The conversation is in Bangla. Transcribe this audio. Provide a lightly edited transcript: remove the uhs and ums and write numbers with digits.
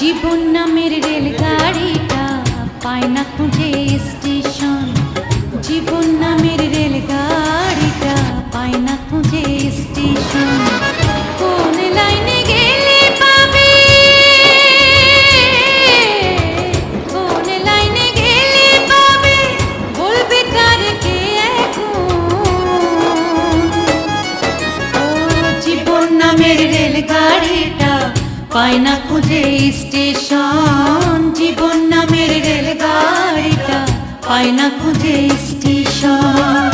জীবন নামের রেলগাড়িটা পায় না খুঁজে স্টেশন। জীবন নামের রেলগাড়িটা পায় না খুঁজে স্টেশন। কোন লাইনে গেলে পাবে, কোন লাইনে গেলে পাবে, বলবে তার কে এখন। ও জীবন নামের রেলগাড়িটা পায় না খুঁজে স্টেশন। জীবন নামের রেলগাড়িটা পায় না খুঁজে স্টেশন।